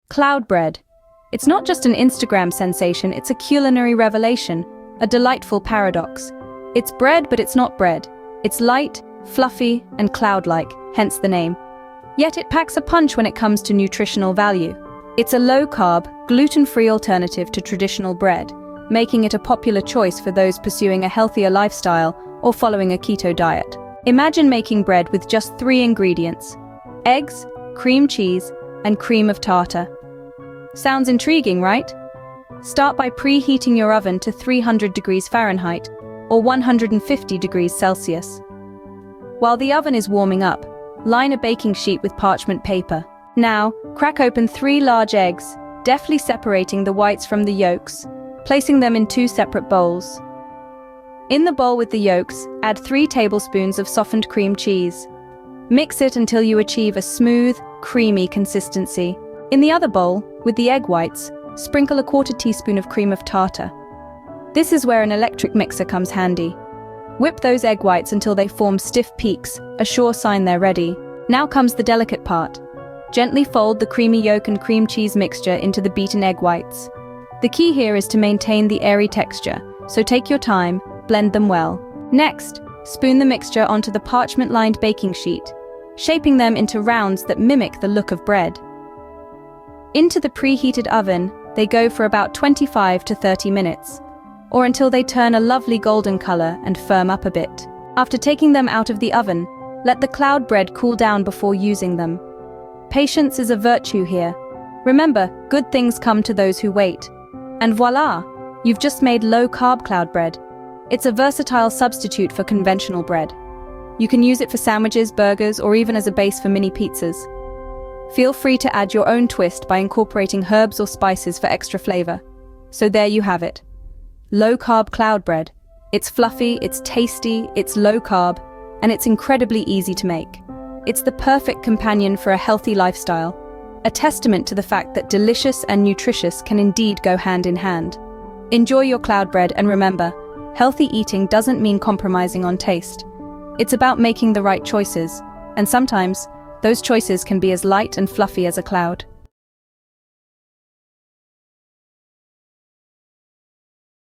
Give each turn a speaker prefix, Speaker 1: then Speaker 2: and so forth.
Speaker 1: Cloud bread. It's not just an Instagram sensation, it's a culinary revelation, a delightful paradox. It's bread, but it's not bread. It's light, fluffy, and cloud-like, hence the name. Yet it packs a punch when it comes to nutritional value. It's a low-carb, gluten-free alternative to traditional bread, making it a popular choice for those pursuing a healthier lifestyle or following a keto diet. Imagine making bread with just 3 ingredients: eggs, cream cheese, and cream of tartar. Sounds intriguing, right? Start by preheating your oven to 300 degrees Fahrenheit or 150 degrees Celsius. While the oven is warming up, line a baking sheet with parchment paper. Now, crack open 3 large eggs, deftly separating the whites from the yolks, placing them in 2 separate bowls. In the bowl with the yolks, add 3 tablespoons of softened cream cheese. Mix it until you achieve a smooth, creamy consistency. In the other bowl, with the egg whites, sprinkle a 1/4 teaspoon of cream of tartar. This is where an electric mixer comes handy. Whip those egg whites until they form stiff peaks, a sure sign they're ready. Now comes the delicate part. Gently fold the creamy yolk and cream cheese mixture into the beaten egg whites. The key here is to maintain the airy texture, so take your time, blend them well. Next, spoon the mixture onto the parchment-lined baking sheet, shaping them into rounds that mimic the look of bread. Into the preheated oven, they go for about 25 to 30 minutes, or until they turn a lovely golden color and firm up a bit. After taking them out of the oven, let the cloud bread cool down before using them. Patience is a virtue here. Remember, good things come to those who wait. And voila! You've just made low-carb cloud bread. It's a versatile substitute for conventional bread. You can use it for sandwiches, burgers, or even as a base for mini pizzas. Feel free to add your own twist by incorporating herbs or spices for extra flavor. So there you have it. Low-carb cloud bread. It's fluffy, it's tasty, it's low-carb, and it's incredibly easy to make. It's the perfect companion for a healthy lifestyle, a testament to the fact that delicious and nutritious can indeed go hand in hand. Enjoy your cloud bread, and remember, healthy eating doesn't mean compromising on taste. It's about making the right choices, and sometimes, those choices can be as light and fluffy as a cloud.